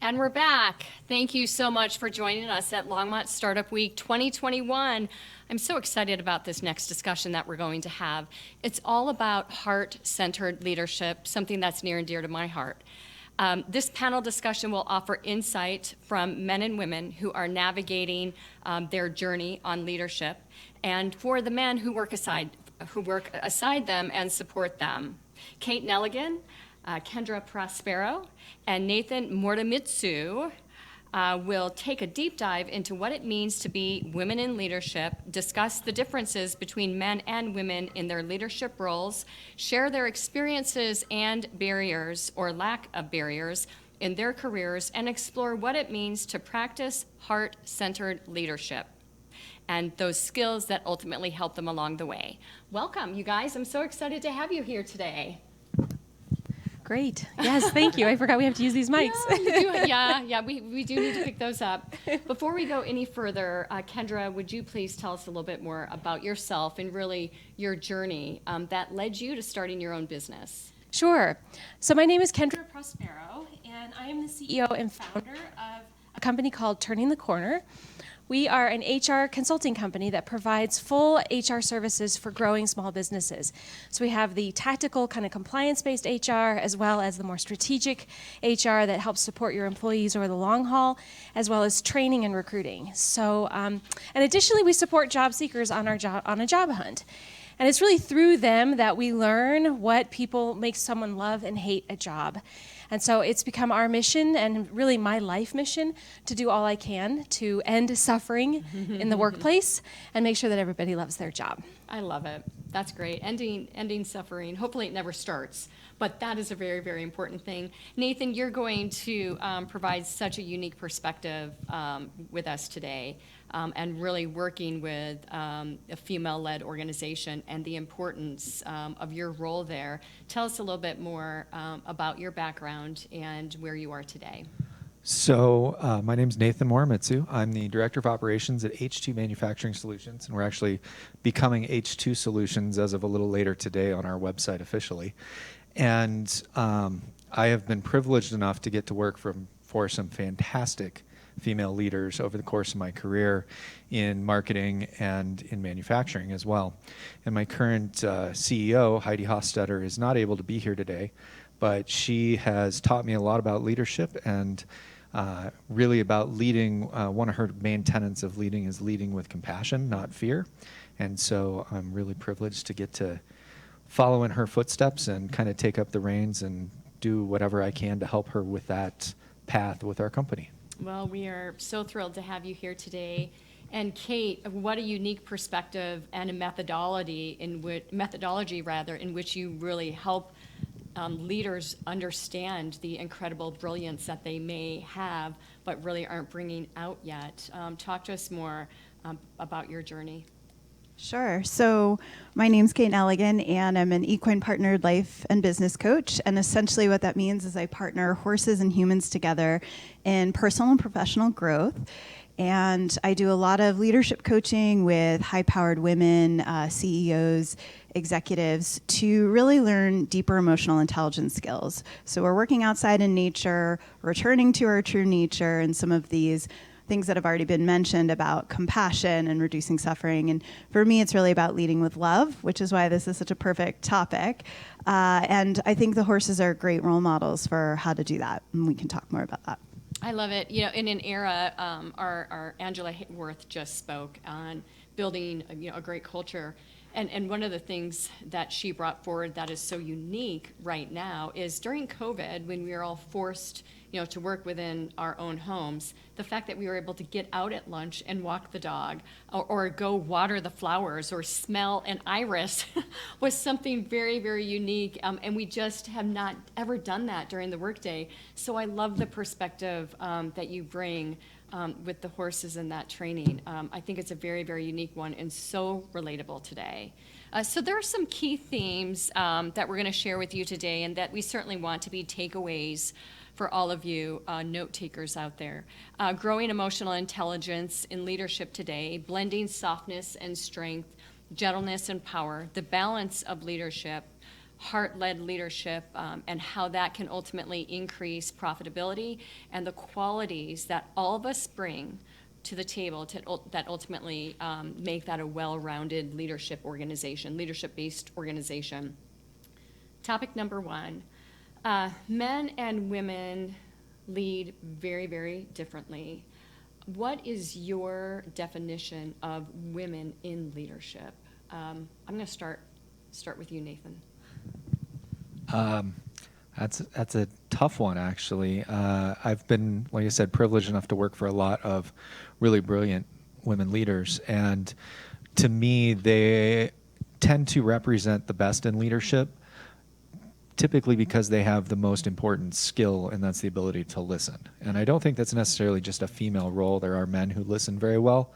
And we're back. Thank you so much for joining us at Longmont Startup Week 2021. I'm so excited about this next discussion that we're going to have. It's all about heart-centered leadership, something that's near and dear to my heart. This panel discussion will offer insight from men and women who are navigating their journey on leadership, and for the men who work aside them and support them. Kate Neligan, Kendra Prospero, and Nathan Morimitsu will take a deep dive into what it means to be women in leadership, discuss the differences between men and women in their leadership roles, share their experiences and barriers or lack of barriers in their careers, and explore what it means to practice heart-centered leadership and those skills that ultimately help them along the way. Welcome, you guys. I'm so excited to have you here today. Great. Yes, thank you. I forgot we have to use these mics. We do need to pick those up. Before we go any further, Kendra, would you please tell us a little bit more about yourself and really your journey that led you to starting your own business? Sure. So my name is Kendra Prospero, and I am the CEO and founder of a company called Turning the Corner. We are an HR consulting company that provides full HR services for growing small businesses. So we have the tactical kind of compliance-based HR, as well as the more strategic HR that helps support your employees over the long haul, as well as training and recruiting. So, and additionally, we support job seekers on a job hunt. And it's really through them that we learn what people make someone love and hate a job. And so it's become our mission, and really my life mission, to do all I can to end suffering in the workplace and make sure that everybody loves their job. I love it. That's great. Ending suffering. Hopefully it never starts, but that is a very, very important thing. Nathan, you're going to provide such a unique perspective with us today, and really working with a female-led organization and the importance of your role there. Tell us a little bit more about your background and where you are today. So my name is Nathan Morimitsu. I'm the Director of Operations at H2 Manufacturing Solutions, and we're actually becoming H2 Solutions as of a little later today on our website officially. And I have been privileged enough to get to work for some fantastic female leaders over the course of my career in marketing and in manufacturing as well. And my current CEO, Heidi Hofstetter, is not able to be here today, but she has taught me a lot about leadership and really about leading. One of her main tenets of leading is leading with compassion, not fear. And so I'm really privileged to get to follow in her footsteps and kind of take up the reins and do whatever I can to help her with that path with our company. Well, we are so thrilled to have you here today. And Kate, what a unique perspective and a methodology in which you really help leaders understand the incredible brilliance that they may have, but really aren't bringing out yet. Talk to us more about your journey. Sure. So my name's Kate Neligan, and I'm an equine partnered life and business coach. And essentially what that means is I partner horses and humans together in personal and professional growth. And I do a lot of leadership coaching with high-powered women, CEOs, executives, to really learn deeper emotional intelligence skills. So we're working outside in nature, returning to our true nature, and some of these things that have already been mentioned about compassion and reducing suffering. And for me, it's really about leading with love, which is why this is such a perfect topic. And I think the horses are great role models for how to do that. And we can talk more about that. I love it. You know, in an era, our Angela Worth just spoke on building a great culture. And one of the things that she brought forward that is so unique right now is during COVID, when we were all forced to work within our own homes, the fact that we were able to get out at lunch and walk the dog or go water the flowers or smell an iris was something very, very unique. And we just have not ever done that during the workday. So I love the perspective that you bring with the horses and that training. I think it's a very, very unique one and so relatable today. So there are some key themes that we're going to share with you today and that we certainly want to be takeaways for all of you note takers out there. Growing emotional intelligence in leadership today, blending softness and strength, gentleness and power, the balance of leadership, heart-led leadership and how that can ultimately increase profitability and the qualities that all of us bring to the table that ultimately make that a well-rounded leadership organization, leadership-based organization. Topic number 1, men and women lead very, very differently. What is your definition of women in leadership? I'm going to start with you, Nathan. That's a tough one, actually. I've been, like I said, privileged enough to work for a lot of really brilliant women leaders, and to me, they tend to represent the best in leadership, typically because they have the most important skill, and that's the ability to listen. And I don't think that's necessarily just a female role. There are men who listen very well,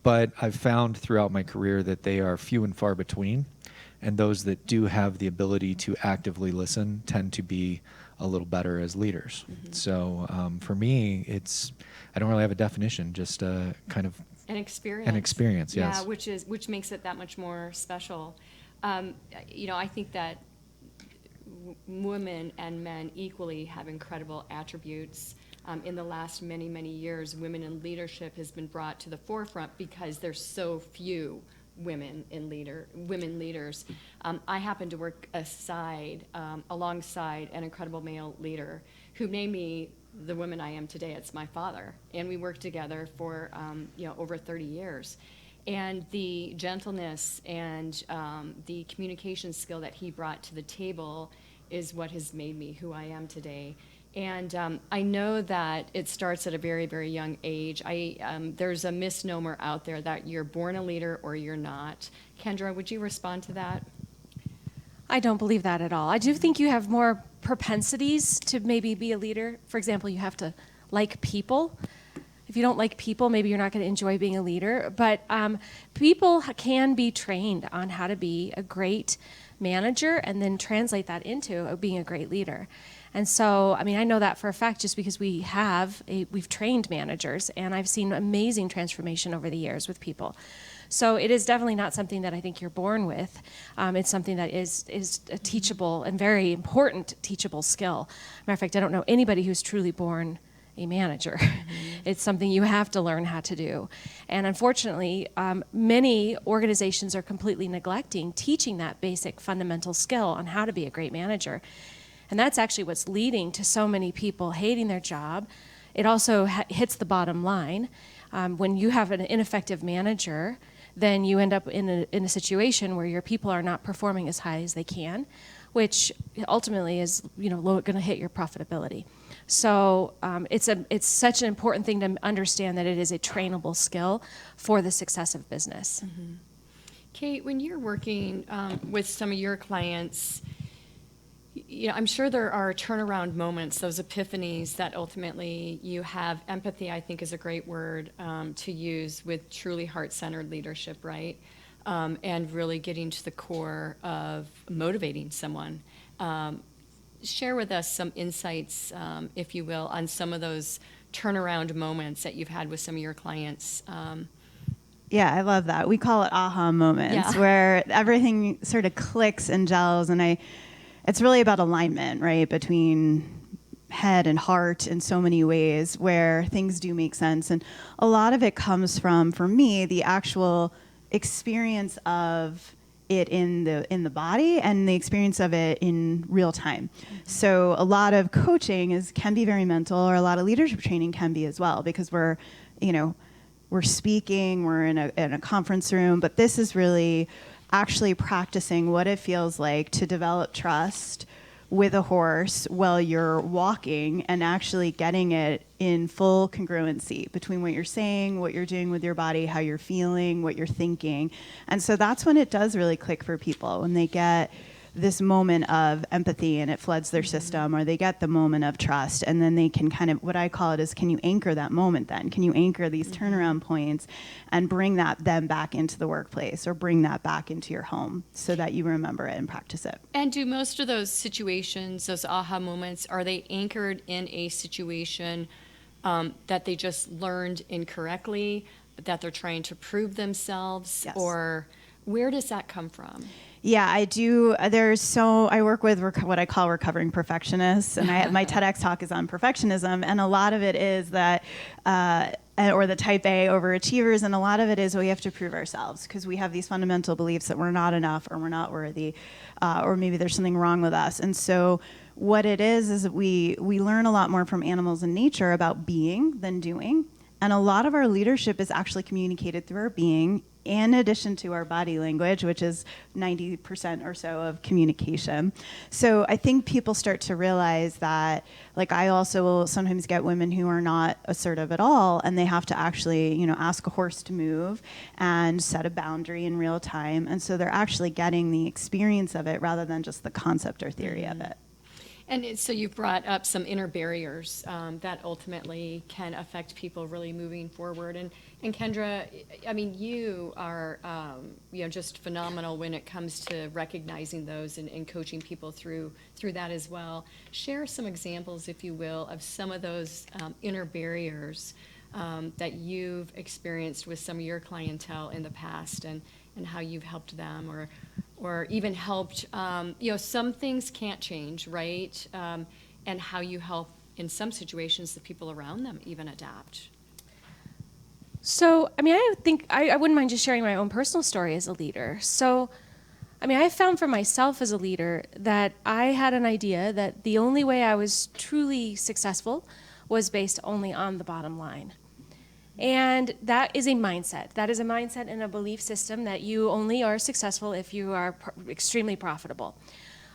but I've found throughout my career that they are few and far between. And those that do have the ability to actively listen tend to be a little better as leaders. Mm-hmm. So for me, I don't really have a definition, just a kind of an experience. An experience, yes. Yeah, which makes it that much more special. I think that women and men equally have incredible attributes. In the last many, many years, women in leadership has been brought to the forefront because there's so few women leaders. I happen to work alongside an incredible male leader who made me the woman I am today. It's my father, and we worked together for over 30 years. And the gentleness and the communication skill that he brought to the table is what has made me who I am today. And I know that it starts at a very, very young age. There's a misnomer out there that you're born a leader or you're not. Kendra, would you respond to that? I don't believe that at all. I do think you have more propensities to maybe be a leader. For example, you have to like people. If you don't like people, maybe you're not going to enjoy being a leader. But people can be trained on how to be a great manager and then translate that into being a great leader. And so, I know that for a fact just because we've trained managers, and I've seen amazing transformation over the years with people. So it is definitely not something that I think you're born with. It's something that is a teachable and very important teachable skill. Matter of fact, I don't know anybody who's truly born a manager. Mm-hmm. It's something you have to learn how to do. And unfortunately, many organizations are completely neglecting teaching that basic fundamental skill on how to be a great manager. And that's actually what's leading to so many people hating their job. It also hits the bottom line. When you have an ineffective manager, then you end up in a situation where your people are not performing as high as they can, which ultimately is going to hit your profitability. So it's such an important thing to understand that it is a trainable skill for the success of business. Mm-hmm. Kate, when you're working with some of your clients, I'm sure there are turnaround moments, those epiphanies that ultimately you have. Empathy, I think, is a great word to use with truly heart-centered leadership, right? And really getting to the core of motivating someone. Share with us some insights, if you will, on some of those turnaround moments that you've had with some of your clients. Yeah, I love that. We call it aha moments, where everything sort of clicks and gels, and it's really about alignment, right, between head and heart in so many ways where things do make sense. And a lot of it comes from, for me, the actual experience of it in the body and the experience of it in real time. Mm-hmm. So a lot of coaching can be very mental, or a lot of leadership training can be as well, because we're speaking, we're in a conference room, but this is really actually practicing what it feels like to develop trust with a horse while you're walking, and actually getting it in full congruency between what you're saying, what you're doing with your body, how you're feeling, what you're thinking. And so that's when it does really click for people, when they get this moment of empathy and it floods their system, or they get the moment of trust, and then they can kind of, what I call it is, can you anchor that moment then? Can you anchor these turnaround points and bring that then back into the workplace, or bring that back into your home so that you remember it and practice it? And do most of those situations, those aha moments, are they anchored in a situation that they just learned incorrectly, that they're trying to prove themselves? Yes. Or Where does that come from? Yeah, I do. I work with what I call recovering perfectionists, and my TEDx talk is on perfectionism, and a lot of it is that, or the type A overachievers, and a lot of it is we have to prove ourselves because we have these fundamental beliefs that we're not enough or we're not worthy, or maybe there's something wrong with us. And so what it is that we learn a lot more from animals in nature about being than doing. And a lot of our leadership is actually communicated through our being, in addition to our body language, which is 90% or so of communication. So I think people start to realize that, like, I also will sometimes get women who are not assertive at all, and they have to actually, ask a horse to move and set a boundary in real time. And so they're actually getting the experience of it rather than just the concept or theory of it. And so you've brought up some inner barriers that ultimately can affect people really moving forward. And Kendra, I mean, you are just phenomenal when it comes to recognizing those and coaching people through that as well. Share some examples, if you will, of some of those inner barriers that you've experienced with some of your clientele in the past, and how you've helped them, or even helped, some things can't change, right? And how you help, in some situations, the people around them even adapt. So, I mean, I think I wouldn't mind just sharing my own personal story as a leader. So, I mean, I found for myself as a leader that I had an idea that the only way I was truly successful was based only on the bottom line. And that is a mindset. That is a mindset and a belief system that you only are successful if you are extremely profitable.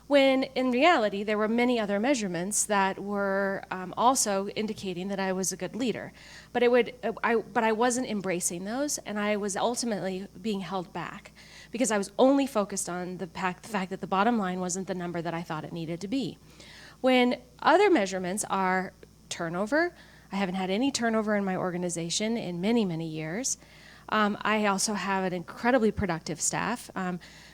When in reality, there were many other measurements that were also indicating that I was a good leader. But I wasn't embracing those, and I was ultimately being held back because I was only focused on the fact that the bottom line wasn't the number that I thought it needed to be. When other measurements are turnover, I haven't had any turnover in my organization in many, many years. I also have an incredibly productive staff.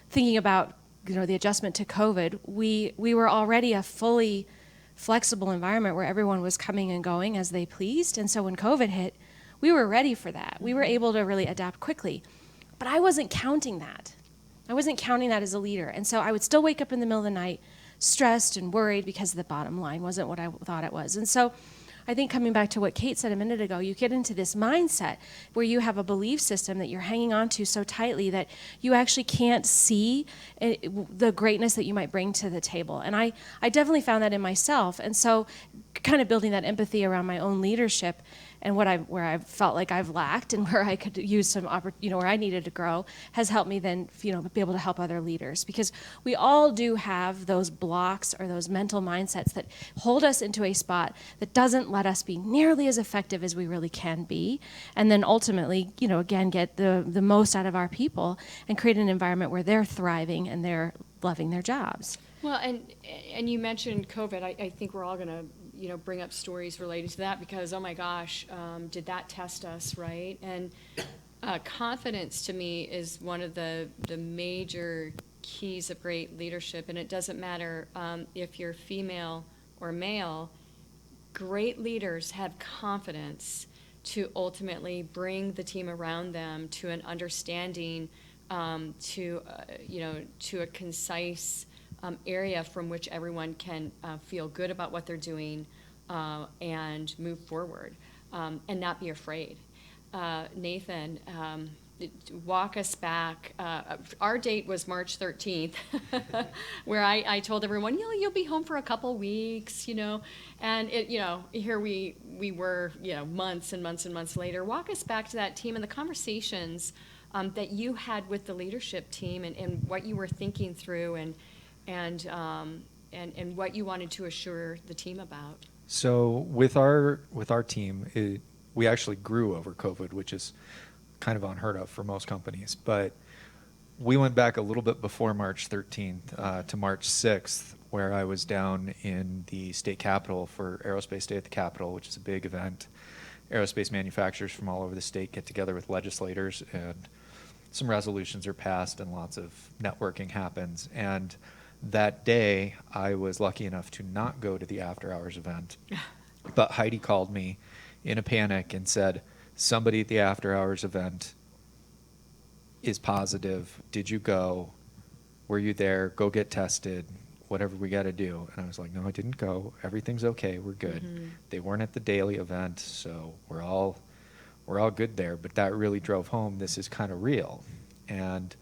Thinking about the adjustment to COVID, we were already a fully flexible environment where everyone was coming and going as they pleased. And so when COVID hit, we were ready for that. We were able to really adapt quickly. But I wasn't counting that. I wasn't counting that as a leader. And so I would still wake up in the middle of the night stressed and worried because the bottom line wasn't what I thought it was. And so I think coming back to what Kate said a minute ago, you get into this mindset where you have a belief system that you're hanging on to so tightly that you actually can't see the greatness that you might bring to the table. And I definitely found that in myself. And so kind of building that empathy around my own leadership and where I felt like I've lacked and where I could use some where I needed to grow has helped me then be able to help other leaders, because we all do have those blocks or those mental mindsets that hold us into a spot that doesn't let us be nearly as effective as we really can be, and then ultimately again get the most out of our people and create an environment where they're thriving and they're loving their jobs. Well, and you mentioned COVID. I think we're all going to bring up stories related to that because, oh my gosh, did that test us, right? And confidence to me is one of the major keys of great leadership, and it doesn't matter if you're female or male. Great leaders have confidence to ultimately bring the team around them to an understanding, to a concise area from which everyone can feel good about what they're doing and move forward and not be afraid. Nathan, walk us back. Our date was March 13th, where I told everyone, you'll be home for a couple weeks, and here we were, months and months and months later. Walk us back to that team and the conversations that you had with the leadership team and what you were thinking through and what you wanted to assure the team about. So with our team, we actually grew over COVID, which is kind of unheard of for most companies. But we went back a little bit before March 13th to March 6th, where I was down in the state capitol for Aerospace Day at the Capitol, which is a big event. Aerospace manufacturers from all over the state get together with legislators, and some resolutions are passed and lots of networking happens. And that day, I was lucky enough to not go to the after-hours event, but Heidi called me in a panic and said, somebody at the after-hours event is positive. Did you go? Were you there? Go get tested. Whatever we got to do. And I was like, no, I didn't go. Everything's okay. We're good. They weren't at the daily event, so we're all good there. But that really drove home, this is kind of real. And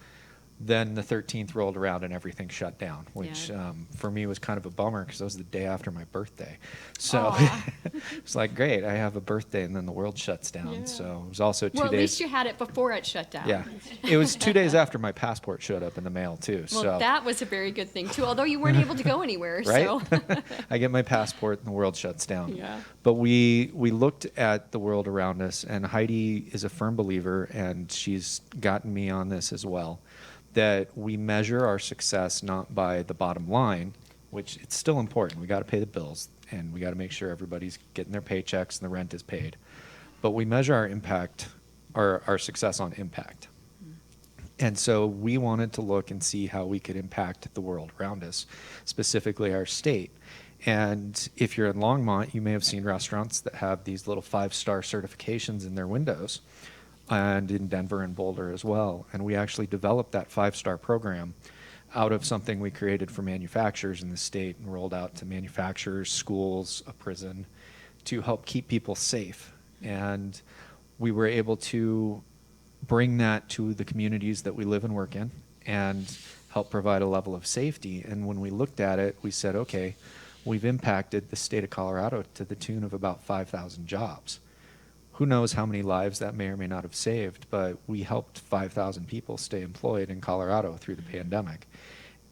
then the 13th rolled around and everything shut down, which for me was kind of a bummer because it was the day after my birthday. So it's like, great, I have a birthday and then the world shuts down. Yeah. So it was also 2 days. Well, at least you had it before it shut down. Yeah. It was 2 days after my passport showed up in the mail, too. Well, so. that was a very good thing, too, although you weren't able to go anywhere. Right? So. I get my passport and the world shuts down. Yeah. But we looked at the world around us, and Heidi is a firm believer, and she's gotten me on this as well, that we measure our success not by the bottom line, which it's still important. We got to pay the bills, and we got to make sure everybody's getting their paychecks and the rent is paid. But we measure our impact, our success on impact. And so we wanted to look and see how we could impact the world around us, specifically our state. And if you're in Longmont, you may have seen restaurants that have these little 5-star certifications in their windows, and in Denver and Boulder as well. And we actually developed that 5-star program out of something we created for manufacturers in the state and rolled out to manufacturers, schools, a prison, to help keep people safe. And we were able to bring that to the communities that we live and work in and help provide a level of safety. And when we looked at it, we said, okay, we've impacted the state of Colorado to the tune of about 5,000 jobs. Who knows how many lives that may or may not have saved, but we helped 5,000 people stay employed in Colorado through the pandemic.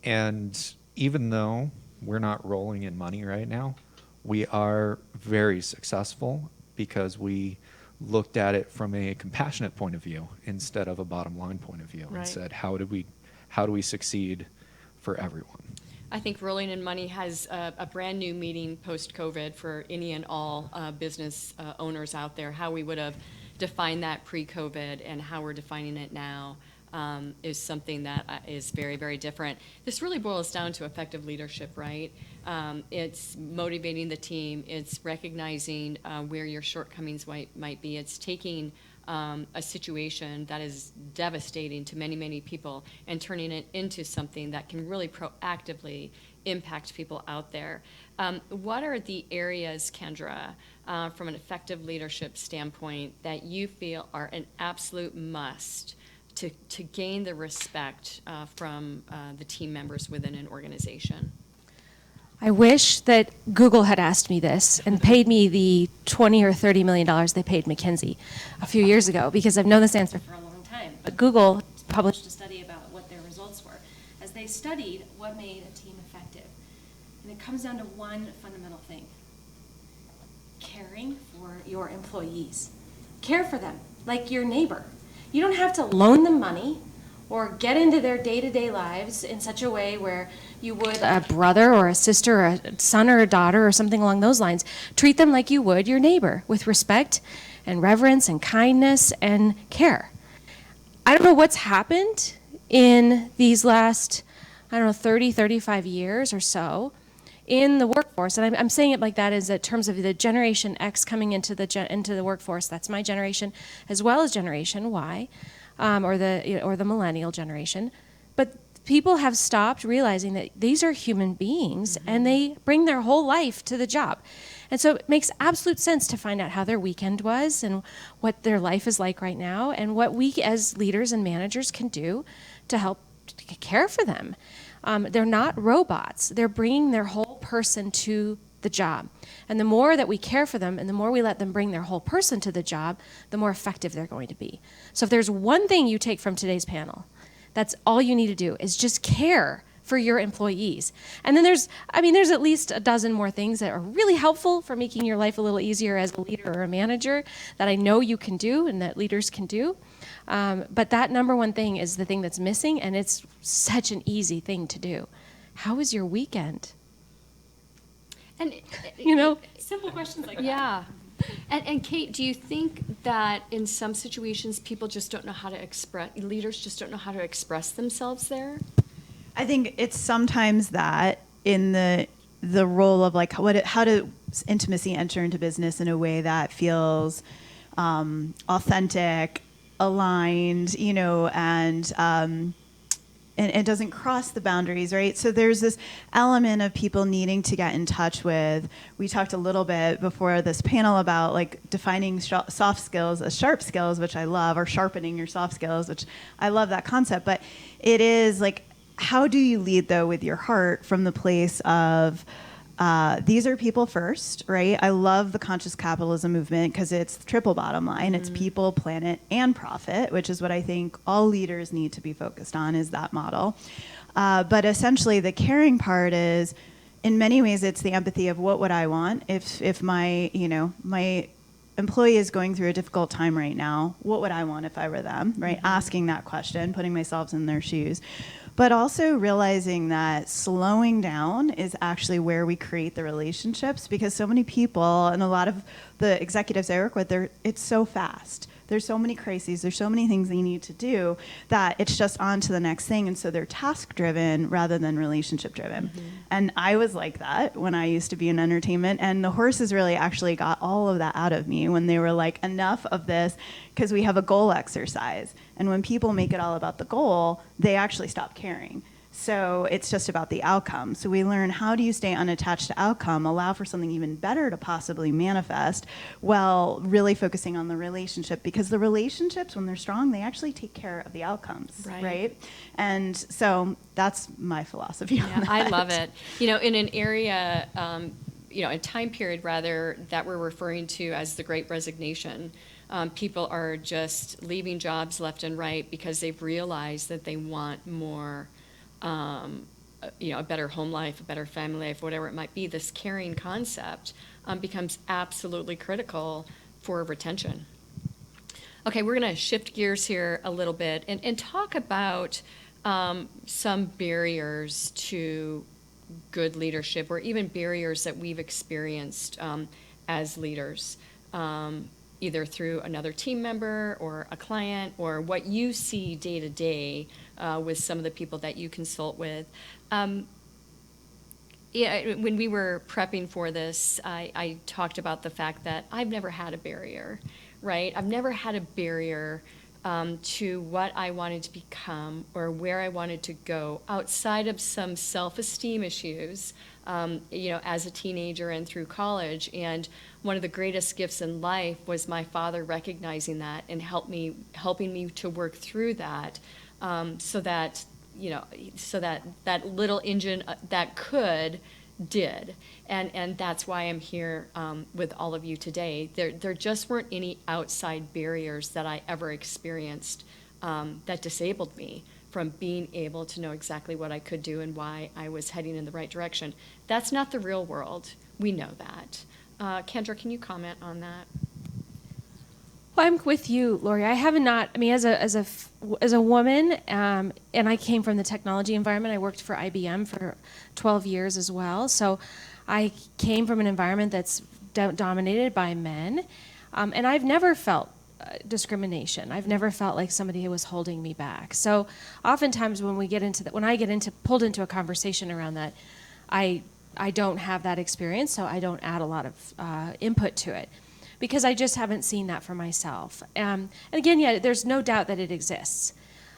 And even though we're not rolling in money right now, we are very successful because we looked at it from a compassionate point of view instead of a bottom line point of view, Right. and said, how do we succeed for everyone? I think Rolling in Money has a brand new meeting post-COVID for any and all business owners out there. How we would have defined that pre-COVID and how we're defining it now is something that is very, very different. This really boils down to effective leadership, right? It's motivating the team. It's recognizing where your shortcomings might be. It's taking a situation that is devastating to many, many people and turning it into something that can really proactively impact people out there. What are the areas, Kendra, from an effective leadership standpoint that you feel are an absolute must to gain the respect from the team members within an organization? I wish that Google had asked me this and paid me the $20 or $30 million they paid McKinsey a few years ago, because I've known this answer for a long time. But Google published a study about what their results were as they studied what made a team effective. And it comes down to one fundamental thing: caring for your employees. Care for them like your neighbor. You don't have to loan them money or get into their day-to-day lives in such a way where you would a brother or a sister or a son or a daughter or something along those lines. Treat them like you would your neighbor, with respect and reverence and kindness and care. I don't know what's happened in these last, 30, 35 years or so in the workforce, and I'm saying it like that is in terms of the Generation X coming into the workforce. That's my generation, as well as Generation Y, or the millennial generation. But people have stopped realizing that these are human beings, and they bring their whole life to the job. And so it makes absolute sense to find out how their weekend was and what their life is like right now, and what we as leaders and managers can do to help care for them. They're not robots. They're bringing their whole person to the job. And the more that we care for them and the more we let them bring their whole person to the job, the more effective they're going to be. So if there's one thing you take from today's panel, that's all you need to do is just care for your employees. And then there's at least a dozen more things that are really helpful for making your life a little easier as a leader or a manager that I know you can do and that leaders can do. But that number one thing is the thing that's missing, and it's such an easy thing to do. How was your weekend? And Simple questions like that. yeah. And Kate, do you think that in some situations people just don't know how to leaders just don't know how to express themselves there? I think it's sometimes that in the role of like how does intimacy enter into business in a way that feels authentic, aligned, and it doesn't cross the boundaries, right? So there's this element of people needing to get in touch with. We talked a little bit before this panel about like defining soft skills as sharp skills, which I love, or sharpening your soft skills, which I love that concept. But it is like, how do you lead though with your heart from the place of these are people first, right? I love the conscious capitalism movement because it's triple bottom line. It's people, planet, and profit, which is what I think all leaders need to be focused on, is that model. But essentially the caring part is, in many ways, it's the empathy of what would I want if my employee is going through a difficult time right now, what would I want if I were them, right? Asking that question, putting myself in their shoes. But also realizing that slowing down is actually where we create the relationships, because so many people, and a lot of the executives I work with, it's so fast. There's so many crises, there's so many things they need to do that it's just on to the next thing. And so they're task driven rather than relationship driven. And I was like that when I used to be in entertainment, and the horses really actually got all of that out of me when they were like, enough of this, because we have a goal exercise. And when people make it all about the goal, they actually stop caring. So it's just about the outcome. So we learn, how do you stay unattached to outcome, allow for something even better to possibly manifest, while really focusing on the relationship, because the relationships, when they're strong, they actually take care of the outcomes, right? And so that's my philosophy on that. I love it. In an area, a time period rather, that we're referring to as the Great Resignation, people are just leaving jobs left and right because they've realized that they want more, a better home life, a better family life, whatever it might be. This caring concept becomes absolutely critical for retention. Okay, we're going to shift gears here a little bit and talk about some barriers to good leadership, or even barriers that we've experienced as leaders, either through another team member or a client, or what you see day to day with some of the people that you consult with. When we were prepping for this, I talked about the fact that I've never had a barrier, right? I've never had a barrier to what I wanted to become or where I wanted to go, outside of some self-esteem issues, as a teenager and through college. And one of the greatest gifts in life was my father recognizing that and helping me to work through that, so that that little engine that could did. And that's why I'm here with all of you today. There just weren't any outside barriers that I ever experienced that disabled me from being able to know exactly what I could do and why I was heading in the right direction. That's not the real world. We know that. Kendra, can you comment on that? Well, I'm with you, Lori. I have not. I mean, as a woman, and I came from the technology environment. I worked for IBM for 12 years as well. So I came from an environment that's dominated by men, and I've never felt discrimination. I've never felt like somebody was holding me back. So oftentimes when I get pulled into a conversation around that, I don't have that experience, so I don't add a lot of input to it, because I just haven't seen that for myself. And again, there's no doubt that it exists.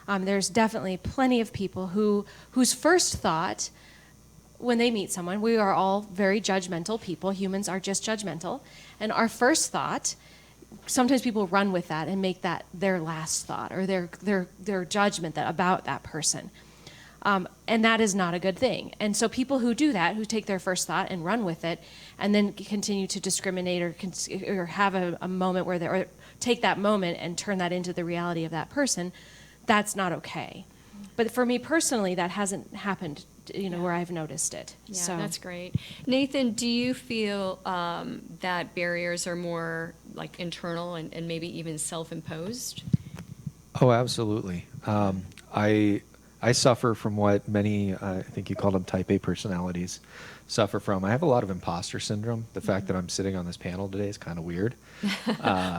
There's definitely plenty of people whose first thought when they meet someone, we are all very judgmental people. Humans are just judgmental. And our first thought, sometimes people run with that and make that their last thought, or their judgment about that person. And that is not a good thing. And so people who do that, who take their first thought and run with it, and then continue to discriminate or have a moment or take that moment and turn that into the reality of that person, that's not okay. But for me personally, that hasn't happened, where I've noticed it. Yeah, so that's great. Nathan, do you feel that barriers are more like internal and maybe even self-imposed? Oh, absolutely. I suffer from what many, I think you called them type A personalities, suffer from. I have a lot of imposter syndrome. The fact that I'm sitting on this panel today is kind of weird.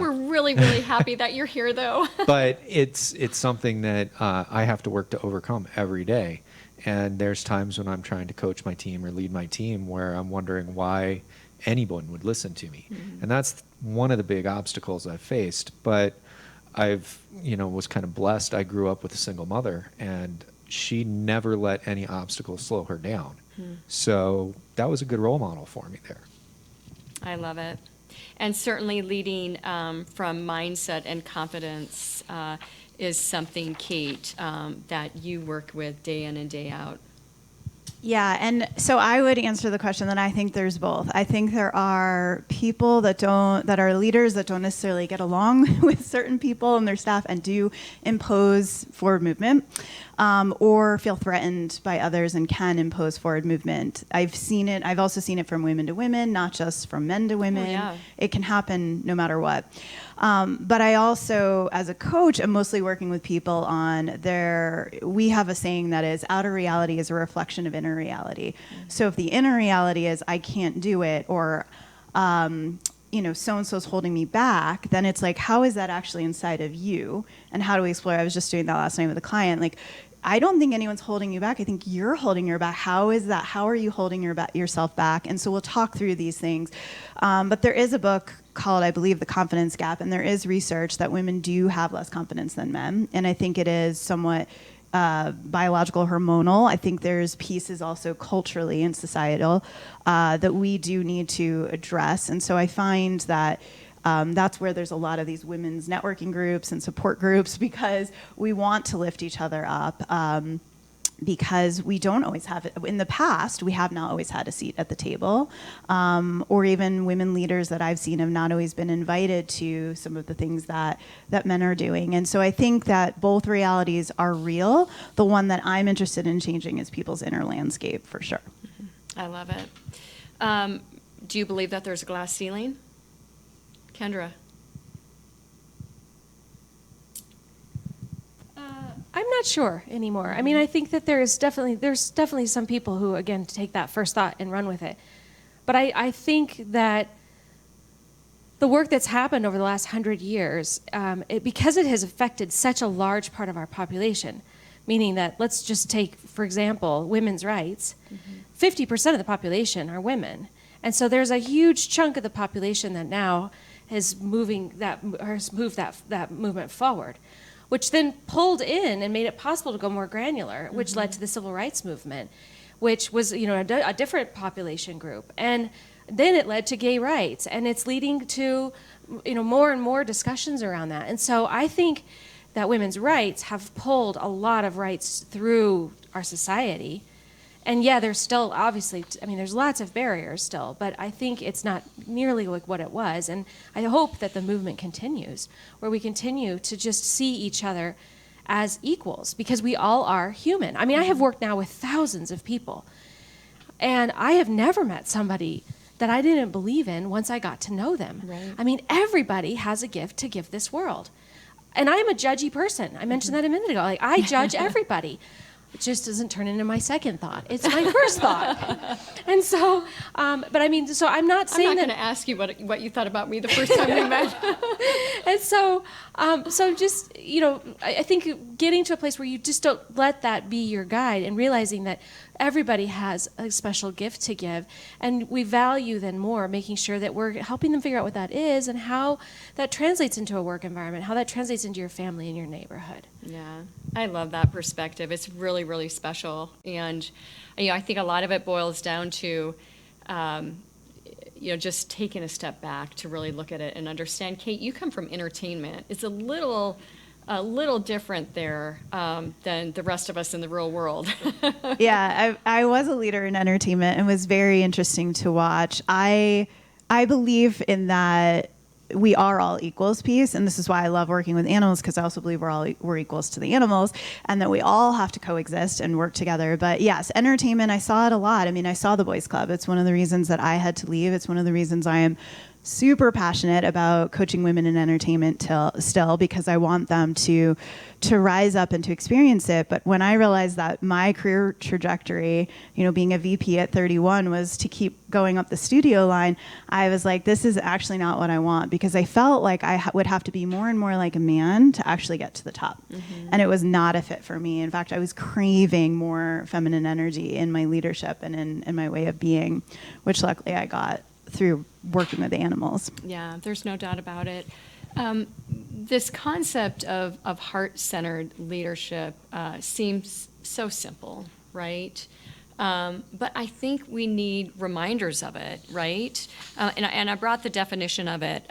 We're really, really happy that you're here, though. But it's something that I have to work to overcome every day. And there's times when I'm trying to coach my team or lead my team where I'm wondering why anyone would listen to me. And that's one of the big obstacles I've faced. But I've, was kind of blessed. I grew up with a single mother, and she never let any obstacle slow her down. So that was a good role model for me there. I love it. And certainly leading from mindset and confidence is something, Kate, that you work with day in and day out. Yeah, and so I would answer the question that I think there's both. I think there are people that are leaders that don't necessarily get along with certain people and their staff and do impose forward movement, or feel threatened by others and can impose forward movement. I've seen it. I've also seen it from women to women, not just from men to women. Oh, yeah. It can happen no matter what. But I also, as a coach, am mostly working with people on we have a saying that is, outer reality is a reflection of inner reality. So if the inner reality is, I can't do it, or, so-and-so's holding me back, then it's like, how is that actually inside of you? And how do we explore? I was just doing that last night with a client. Like, I don't think anyone's holding you back. I think you're holding your back. How is that? How are you holding yourself back? And so we'll talk through these things. But there is a book called, I believe, The Confidence Gap, and there is research that women do have less confidence than men. And I think it is somewhat biological, hormonal. I think there's pieces also culturally and societal that we do need to address. And so I find that that's where there's a lot of these women's networking groups and support groups, because we want to lift each other up, because we don't always have it. In the past, we have not always had a seat at the table, or even women leaders that I've seen have not always been invited to some of the things that men are doing. And so I think that both realities are real. The one that I'm interested in changing is people's inner landscape, for sure. I love it. Do you believe that there's a glass ceiling? Kendra? I'm not sure anymore. I mean, I think that there's definitely some people who, again, take that first thought and run with it. But I think that the work that's happened over the last 100 years, because it has affected such a large part of our population, meaning that, let's just take, for example, women's rights. 50% of the population are women. And so there's a huge chunk of the population that now has moved that movement forward, which then pulled in and made it possible to go more granular, which led to the civil rights movement, which was, a different population group. And then it led to gay rights, and it's leading to, more and more discussions around that. And so I think that women's rights have pulled a lot of rights through our society. And yeah, there's still, obviously, there's lots of barriers still, but I think it's not nearly like what it was. And I hope that the movement continues, where we continue to just see each other as equals, because we all are human. I have worked now with thousands of people, and I have never met somebody that I didn't believe in once I got to know them. Right. Everybody has a gift to give this world. And I'm a judgy person. I mentioned that a minute ago. I judge everybody. It just doesn't turn into my second thought. It's my first thought. And so, so I'm not saying I'm not going to ask you what you thought about me the first time we met. And so just, I think getting to a place where you just don't let that be your guide, and realizing that everybody has a special gift to give, and we value then more making sure that we're helping them figure out what that is and how that translates into a work environment, how that translates into your family and your neighborhood. Yeah, I love that perspective. It's really, really special. And, I think a lot of it boils down to, just taking a step back to really look at it and understand. Kate, you come from entertainment. It's a little different there than the rest of us in the real world. Yeah, I was a leader in entertainment, and was very interesting to watch. I believe in that we are all equals piece, and this is why I love working with animals, because I also believe we're equals to the animals, and that we all have to coexist and work together. But yes, entertainment, I saw it a lot. I saw the Boys Club. It's one of the reasons that I had to leave. It's one of the reasons I am super passionate about coaching women in entertainment still, because I want them to rise up and to experience it. But when I realized that my career trajectory, being a VP at 31, was to keep going up the studio line, I was like, this is actually not what I want, because I felt like I would have to be more and more like a man to actually get to the top. And it was not a fit for me. In fact, I was craving more feminine energy in my leadership and in my way of being, which luckily I got through working with animals. Yeah, there's no doubt about it. this concept of heart-centered leadership seems so simple, right? But I think we need reminders of it, right? And I brought the definition of it.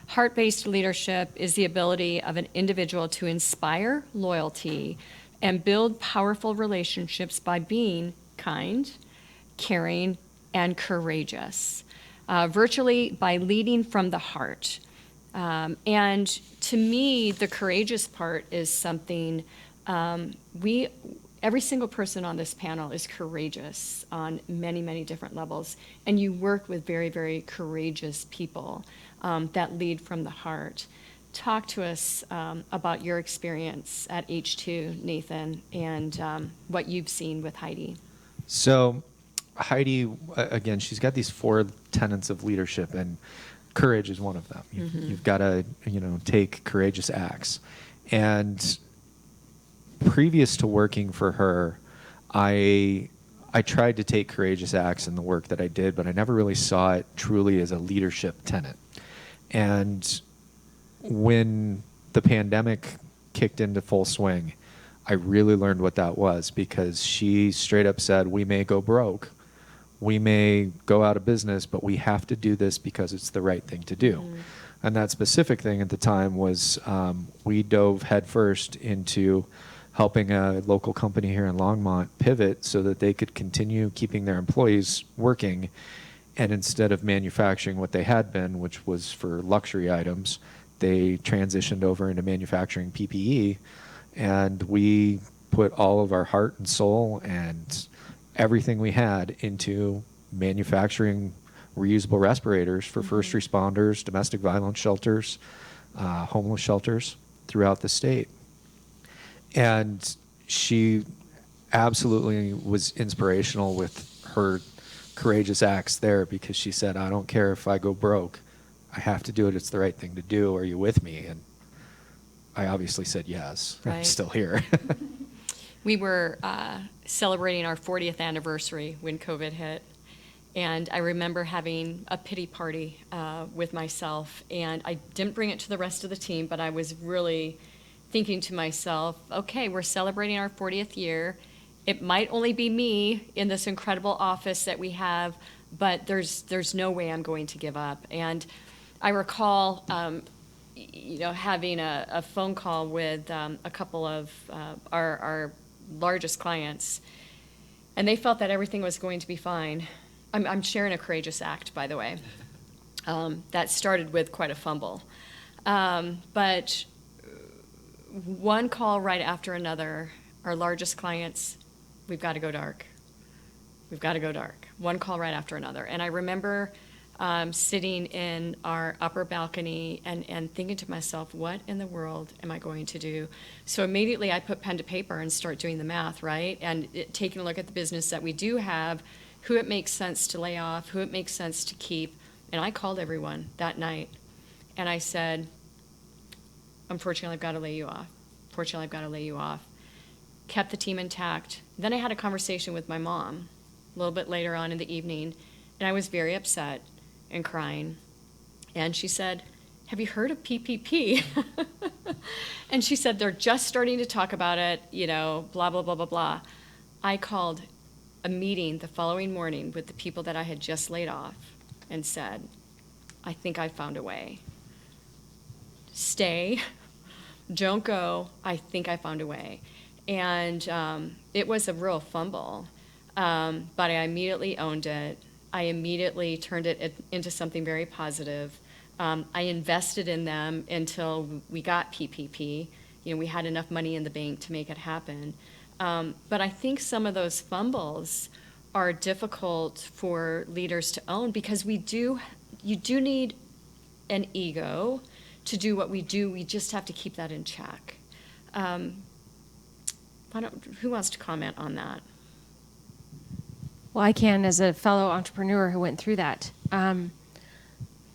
Heart-based leadership is the ability of an individual to inspire loyalty and build powerful relationships by being kind, caring, and courageous, virtually by leading from the heart. And to me, the courageous part is something every single person on this panel is courageous on many, many different levels. And you work with very, very courageous people that lead from the heart. Talk to us about your experience at H2, Nathan, and what you've seen with Heidi. So Heidi, again, she's got these 4 tenets of leadership, and courage is one of them. You've got to, take courageous acts. And previous to working for her, I tried to take courageous acts in the work that I did, but I never really saw it truly as a leadership tenet. And when the pandemic kicked into full swing, I really learned what that was, because she straight up said, we may go broke, we may go out of business, but we have to do this because it's the right thing to do. And that specific thing at the time was we dove headfirst into helping a local company here in Longmont pivot so that they could continue keeping their employees working. And instead of manufacturing what they had been, which was for luxury items, they transitioned over into manufacturing PPE. And we put all of our heart and soul and everything we had into manufacturing reusable respirators for first responders, domestic violence shelters, homeless shelters throughout the state. And she absolutely was inspirational with her courageous acts there, because she said, I don't care if I go broke, I have to do it, it's the right thing to do, are you with me? And I obviously said yes. Right. I'm still here. We were celebrating our 40th anniversary when COVID hit. And I remember having a pity party with myself. And I didn't bring it to the rest of the team, but I was really thinking to myself, okay, we're celebrating our 40th year. It might only be me in this incredible office that we have, but there's no way I'm going to give up. And I recall having a phone call with a couple of our largest clients, and they felt that everything was going to be fine. I'm sharing a courageous act, by the way. That started with quite a fumble. But one call right after another, our largest clients, we've got to go dark. We've got to go dark. One call right after another. And I remember sitting in our upper balcony and thinking to myself, what in the world am I going to do? So immediately I put pen to paper and start doing the math, right? And taking a look at the business that we do have, who it makes sense to lay off, who it makes sense to keep. And I called everyone that night. And I said, unfortunately, I've got to lay you off. Fortunately, I've got to lay you off. Kept the team intact. Then I had a conversation with my mom a little bit later on in the evening, and I was very upset and crying. And she said, have you heard of PPP? And she said, they're just starting to talk about it, blah, blah, blah, blah, blah. I called a meeting the following morning with the people that I had just laid off and said, I think I found a way. Stay, don't go, I think I found a way. And it was a real fumble, but I immediately owned it. I immediately turned it into something very positive. I invested in them until we got PPP. We had enough money in the bank to make it happen. But I think some of those fumbles are difficult for leaders to own, because you do need an ego to do what we do. We just have to keep that in check. Who wants to comment on that? Well, I can, as a fellow entrepreneur who went through that.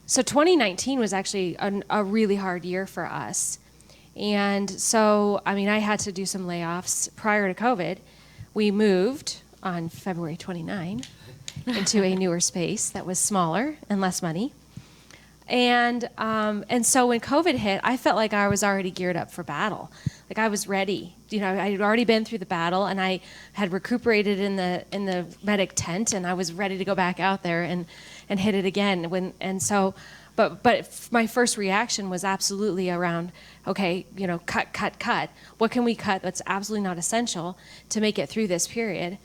So 2019 was actually a really hard year for us. And so, I had to do some layoffs prior to COVID. We moved on February 29 into a newer space that was smaller and less money. And so when COVID hit, I felt like I was already geared up for battle. Like I was ready. You know, I had already been through the battle, and I had recuperated in the medic tent, and I was ready to go back out there and hit it again. But my first reaction was absolutely around, okay, you know, cut. What can we cut that's absolutely not essential to make it through this period?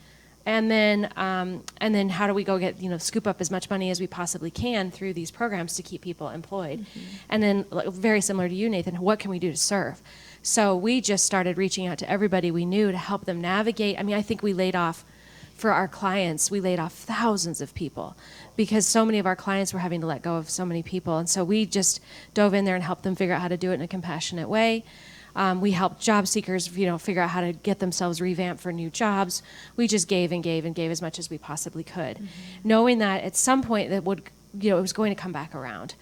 And then how do we go get, you know, scoop up as much money as we possibly can through these programs to keep people employed? And then, very similar to you, Nathan, what can we do to serve? So we just started reaching out to everybody we knew to help them navigate. I mean, I think we laid off, for our clients, we laid off thousands of people because so many of our clients were having to let go of so many people. And so we just dove in there and helped them figure out how to do it in a compassionate way. We helped job seekers, you know, figure out how to get themselves revamped for new jobs. We just gave and gave and gave as much as we possibly could, knowing that at some point that would, you know, it was going to come back around.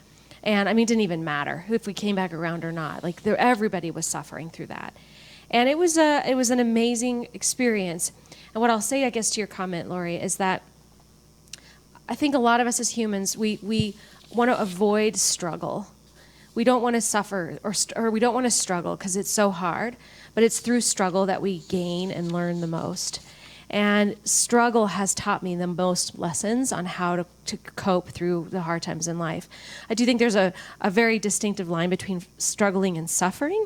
And I mean, it didn't even matter if we came back around or not. Like everybody was suffering through that, and it was an amazing experience. And what I'll say, I guess, to your comment, Lori, is that I think a lot of us as humans, we want to avoid struggle. We don't want to suffer or we don't want to struggle because it's so hard, but it's through struggle that we gain and learn the most. And struggle has taught me the most lessons on how to cope through the hard times in life. I do think there's a very distinctive line between struggling and suffering.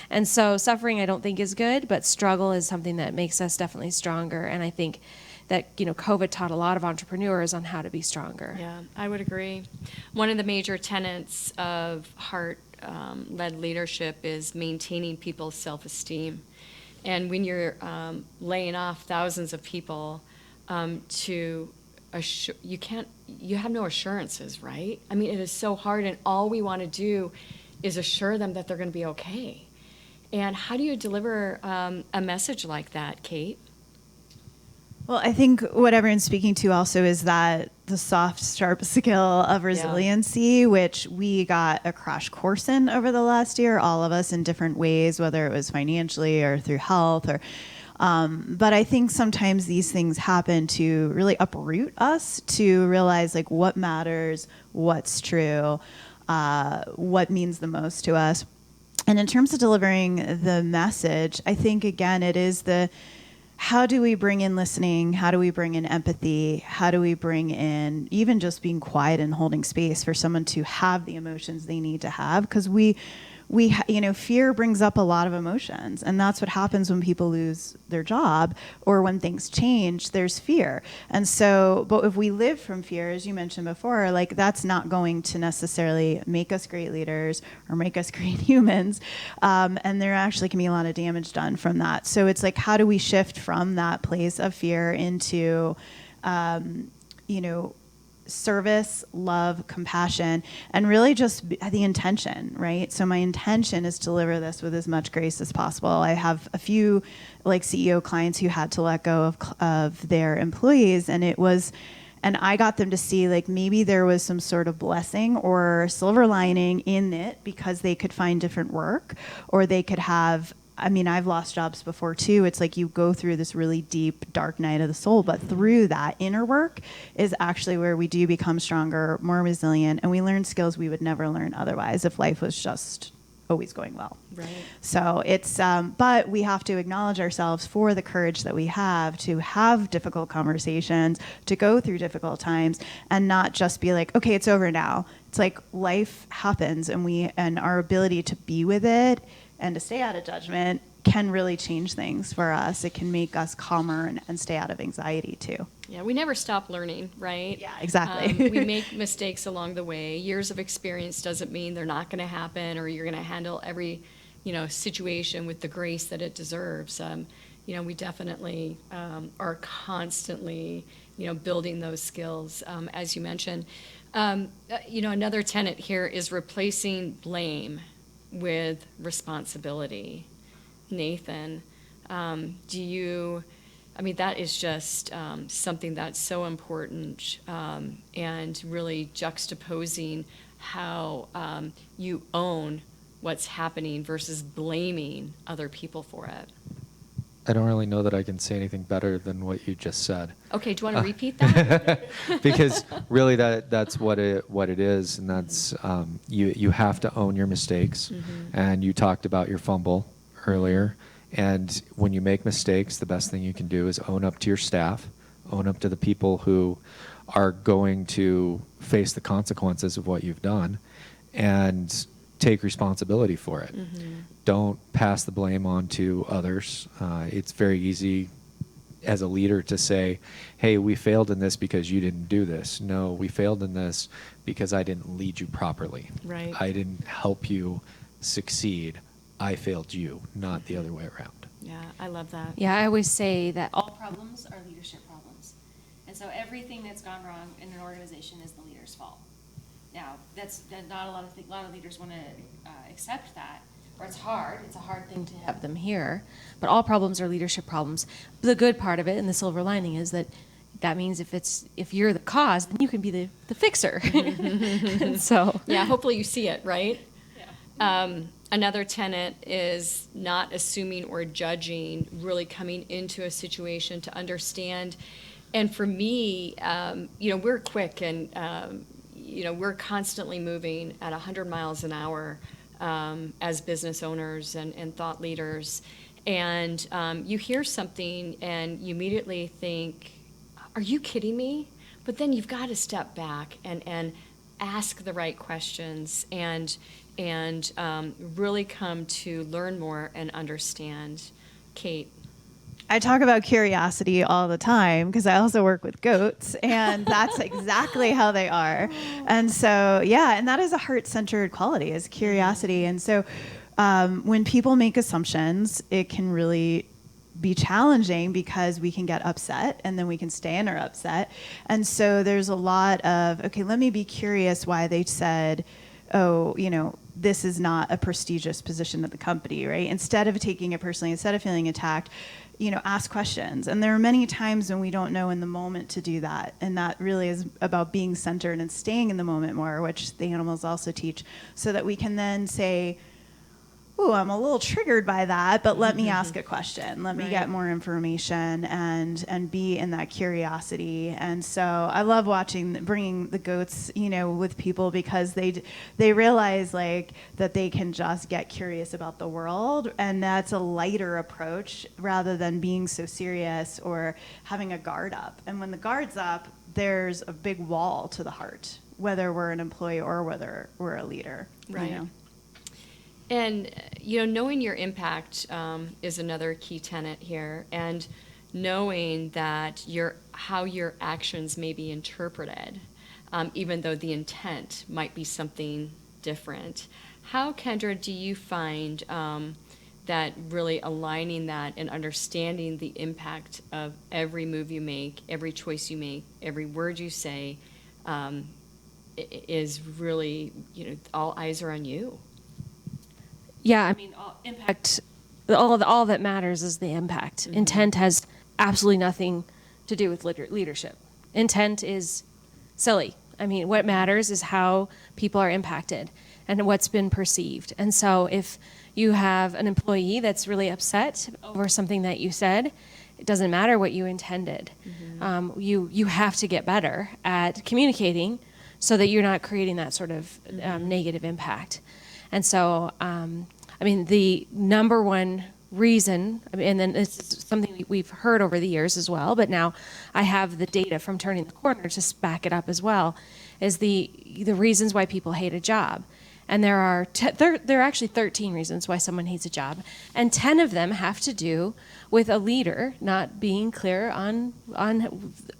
And so suffering I don't think is good, but struggle is something that makes us definitely stronger. And I think that, you know, COVID taught a lot of entrepreneurs on how to be stronger. Yeah, I would agree. One of the major tenets of heart-led leadership is maintaining people's self-esteem. And when you're laying off thousands of people, you have no assurances, right? I mean, it is so hard, and all we want to do is assure them that they're going to be okay. And how do you deliver a message like that, Kate? Well, I think what everyone's speaking to also is that the soft, sharp skill of resiliency, which we got a crash course in over the last year, all of us in different ways, whether it was financially or through health or but I think sometimes these things happen to really uproot us to realize like what matters, what's true, what means the most to us. And in terms of delivering the message, I think, again, it is how do we bring in listening? How do we bring in empathy? How do we bring in even just being quiet and holding space for someone to have the emotions they need to have? Because fear brings up a lot of emotions, and that's what happens when people lose their job or when things change. There's fear, and so, but if we live from fear, as you mentioned before, like that's not going to necessarily make us great leaders or make us great humans, and there actually can be a lot of damage done from that. So it's like, how do we shift from that place of fear into, service, love, compassion, and really just the intention, right? So my intention is to deliver this with as much grace as possible. I have a few like CEO clients who had to let go of their employees, and I got them to see like maybe there was some sort of blessing or silver lining in it because they could find different work, or they could have, I've lost jobs before too. It's like you go through this really deep, dark night of the soul, but through that inner work is actually where we do become stronger, more resilient, and we learn skills we would never learn otherwise if life was just always going well. Right. So it's, but we have to acknowledge ourselves for the courage that we have to have difficult conversations, to go through difficult times, and not just be like, okay, it's over now. It's like life happens, and our ability to be with it and to stay out of judgment can really change things for us. It can make us calmer and stay out of anxiety too. Yeah, we never stop learning, right? Yeah, exactly. We make mistakes along the way. Years of experience doesn't mean they're not going to happen, or you're going to handle every, situation with the grace that it deserves. We definitely are constantly, building those skills, as you mentioned. Another tenet here is replacing blame with responsibility. Nathan, that is just something that's so important, and really juxtaposing how you own what's happening versus blaming other people for it. I don't really know that I can say anything better than what you just said. Okay, do you want to repeat that? Because really that's what it is, and that's you have to own your mistakes. And you talked about your fumble earlier, and when you make mistakes, the best thing you can do is own up to your staff, own up to the people who are going to face the consequences of what you've done, and take responsibility for it. Don't pass the blame on to others. It's very easy as a leader to say, hey, we failed in this because you didn't do this. No, we failed in this because I didn't lead you properly. Right. I didn't help you succeed. I failed you, not the other way around. Yeah, I love that. Yeah, I always say that all problems are leadership problems. And so everything that's gone wrong in an organization is the leader's fault. Now, that's not a lot of leaders want to accept that, or it's hard. It's a hard thing to have them hear. But all problems are leadership problems. The good part of it, and the silver lining, is that means if you're the cause, then you can be the fixer. And so Yeah, hopefully you see it, right? Another tenet is not assuming or judging, really coming into a situation to understand. And for me, we're quick and, we're constantly moving at 100 miles an hour as business owners and thought leaders. And you hear something and you immediately think, are you kidding me? But then you've got to step back and ask the right questions and really come to learn more and understand. Kate. I talk about curiosity all the time because I also work with goats, and that's exactly how they are. And so, yeah, and that is a heart-centered quality, is curiosity. And so when people make assumptions, it can really be challenging because we can get upset and then we can stay in our upset. And so there's a lot of, okay, let me be curious why they said, oh, this is not a prestigious position at the company, right? Instead of taking it personally, instead of feeling attacked, ask questions. And there are many times when we don't know in the moment to do that. And that really is about being centered and staying in the moment more, which the animals also teach, so that we can then say, ooh, I'm a little triggered by that, but let me ask a question. Let me get more information and be in that curiosity. And so I love bringing the goats, with people, because they realize that they can just get curious about the world, and that's a lighter approach rather than being so serious or having a guard up. And when the guard's up, there's a big wall to the heart, whether we're an employee or whether we're a leader. Right. And, knowing your impact is another key tenet here, and knowing that how your actions may be interpreted, even though the intent might be something different. How, Kendra, do you find that really aligning that and understanding the impact of every move you make, every choice you make, every word you say is really, all eyes are on you? Yeah, I mean, impact. All that matters is the impact. Intent has absolutely nothing to do with leadership. Intent is silly. I mean, what matters is how people are impacted and what's been perceived. And so, if you have an employee that's really upset over something that you said, it doesn't matter what you intended. You have to get better at communicating so that you're not creating that sort of negative impact. And so, the number one reason, and then this is something we've heard over the years as well, but now I have the data from Turning the Corner to back it up as well, is the reasons why people hate a job. And there are actually 13 reasons why someone hates a job, and 10 of them have to do with a leader not being clear on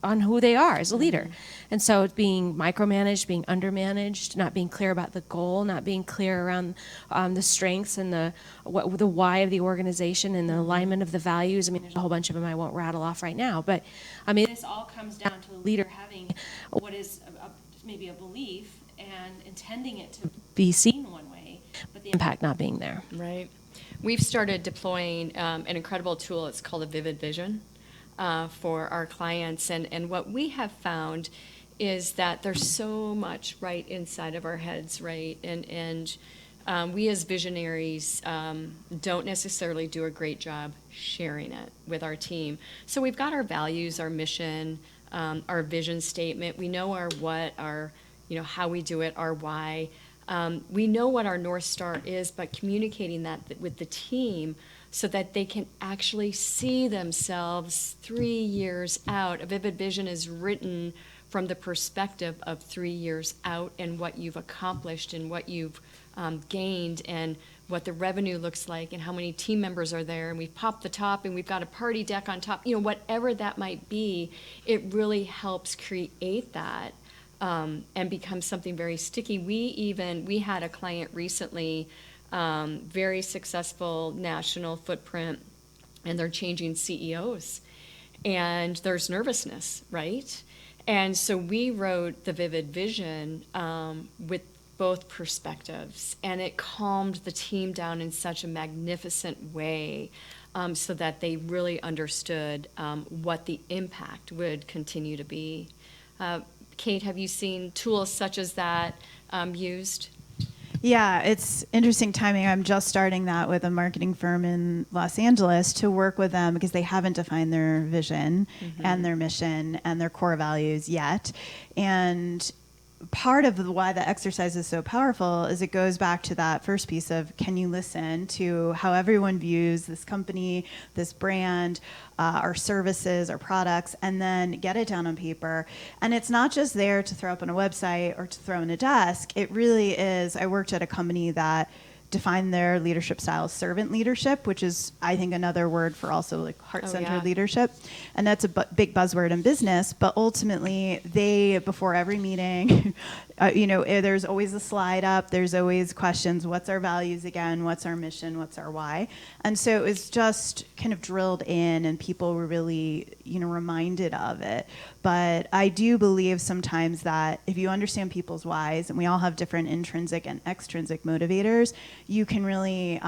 who they are as a leader. And so it's being micromanaged, being undermanaged, not being clear about the goal, not being clear around the strengths and the why of the organization and the alignment of the values. I mean, there's a whole bunch of them I won't rattle off right now, but this all comes down to a leader having what is maybe a belief and intending it to be seen one way, but the impact not being there. Right. We've started deploying an incredible tool. It's called a Vivid Vision for our clients. And what we have found is that there's so much right inside of our heads, right? And we as visionaries don't necessarily do a great job sharing it with our team. So we've got our values, our mission, our vision statement. We know our what, our, how we do it, our why. We know what our North Star is, but communicating that with the team so that they can actually see themselves 3 years out. A vivid vision is written from the perspective of 3 years out and what you've accomplished and what you've gained and what the revenue looks like and how many team members are there, and we've popped the top and we've got a party deck on top, whatever that might be, it really helps create that and become something very sticky. We had a client recently, very successful national footprint, and they're changing CEOs, and there's nervousness, right? And so we wrote the vivid vision with both perspectives, and it calmed the team down in such a magnificent way so that they really understood what the impact would continue to be. Kate, have you seen tools such as that used? Yeah, it's interesting timing. I'm just starting that with a marketing firm in Los Angeles to work with them because they haven't defined their vision and their mission and their core values yet. And part of why the exercise is so powerful is it goes back to that first piece of, can you listen to how everyone views this company, this brand, our services, our products, and then get it down on paper. And it's not just there to throw up on a website or to throw on a desk. It really is. I worked at a company that defined their leadership style as servant leadership, which is, I think, another word for also like heart-centered leadership. And that's a big buzzword in business. But ultimately, they, before every meeting, there's always a slide up. There's always questions. What's our values again? What's our mission? What's our why? And so it was just kind of drilled in, and people were really, reminded of it. But I do believe sometimes that if you understand people's whys, and we all have different intrinsic and extrinsic motivators, you can really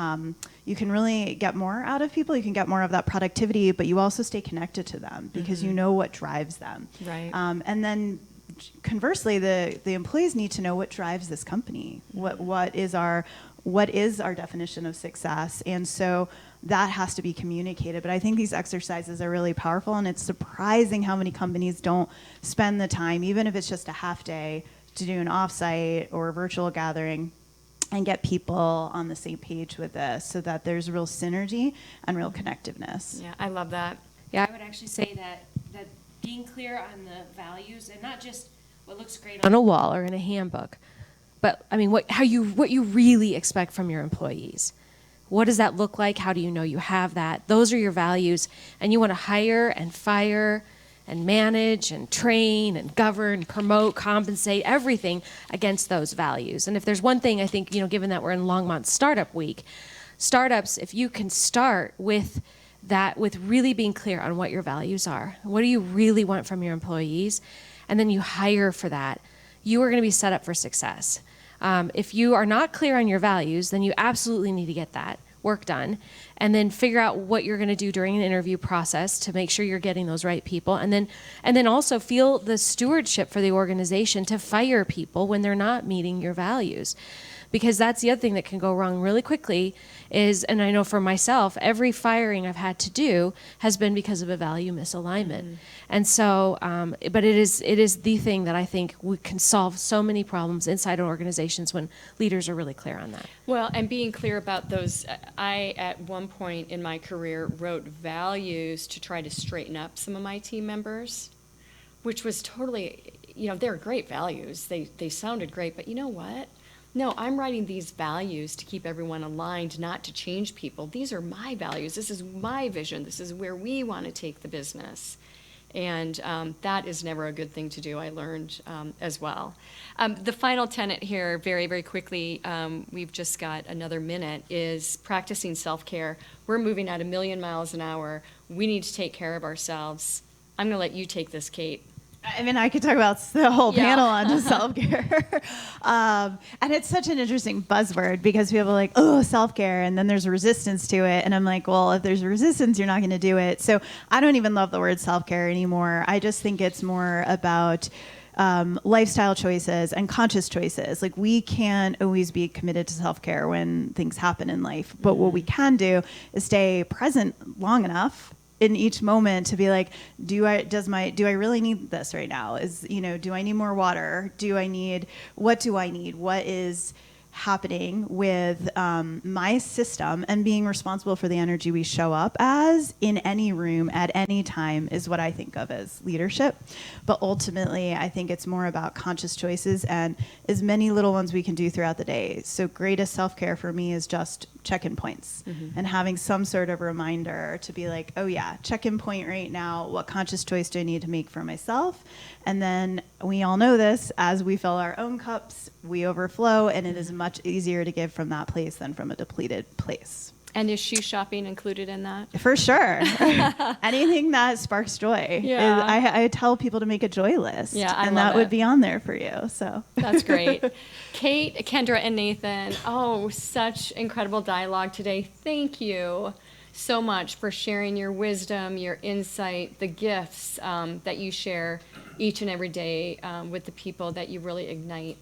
get more out of people. You can get more of that productivity, but you also stay connected to them because you know what drives them. Right. And then conversely, the employees need to know what drives this company. What is our definition of success? And so that has to be communicated. But I think these exercises are really powerful, and it's surprising how many companies don't spend the time, even if it's just a half day, to do an offsite or a virtual gathering and get people on the same page with this so that there's real synergy and real connectiveness. Yeah, I love that. Yeah, I would actually say that being clear on the values, and not just what looks great on a wall or in a handbook, but I mean what you really expect from your employees. What does that look like? How do you know you have that? Those are your values, and you want to hire and fire and manage and train and govern, promote, compensate, everything against those values. And if there's one thing I think, given that we're in Longmont Startup Week, startups, if you can start with that, with really being clear on what your values are, what do you really want from your employees, and then you hire for that, you are going to be set up for success. If you are not clear on your values, then you absolutely need to get that work done, and then figure out what you're going to do during an interview process to make sure you're getting those right people, and then also feel the stewardship for the organization to fire people when they're not meeting your values. Because that's the other thing that can go wrong really quickly is, and I know for myself, every firing I've had to do has been because of a value misalignment. And so, but it is the thing that I think we can solve so many problems inside organizations when leaders are really clear on that. Well, and being clear about those, I, at one point in my career, wrote values to try to straighten up some of my team members, which was totally, they're great values. They sounded great, but you know what? No, I'm writing these values to keep everyone aligned, not to change people. These are my values. This is my vision. This is where we want to take the business. And that is never a good thing to do, I learned as well. The final tenet here, very, very quickly, we've just got another minute, is practicing self-care. We're moving at 1,000,000 miles an hour. We need to take care of ourselves. I'm going to let you take this, Kate. I mean, I could talk about the whole panel on just self-care. And it's such an interesting buzzword because people are like, oh, self-care, and then there's a resistance to it. And I'm like, well, if there's a resistance, you're not going to do it. So I don't even love the word self-care anymore. I just think it's more about lifestyle choices and conscious choices. Like, we can't always be committed to self-care when things happen in life, but what we can do is stay present long enough in each moment to be like, do I really need this right now? Do I need more water? What do I need? What is happening with my system, and being responsible for the energy we show up as in any room at any time is what I think of as leadership. But ultimately, I think it's more about conscious choices and as many little ones we can do throughout the day. So greatest self-care for me is just check-in points, and having some sort of reminder to be like, oh yeah, check-in point right now. What conscious choice do I need to make for myself? And then we all know this, as we fill our own cups, we overflow, and it is much easier to give from that place than from a depleted place. And is shoe shopping included in that? For sure. Anything that sparks joy. Yeah. I tell people to make a joy list. Yeah, I and love that it. would be on there for you. So That's great. Kate, Kendra, and Nathan, such incredible dialogue today. Thank you so much for sharing your wisdom, your insight, the gifts that you share each and every day with the people that you really ignite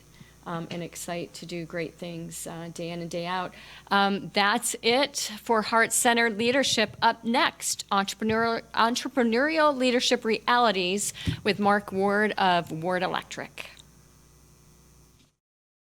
and excite to do great things day in and day out. That's it for Heart-Centered Leadership. Up next, Entrepreneurial Leadership Realities with Mark Ward of Ward Electric.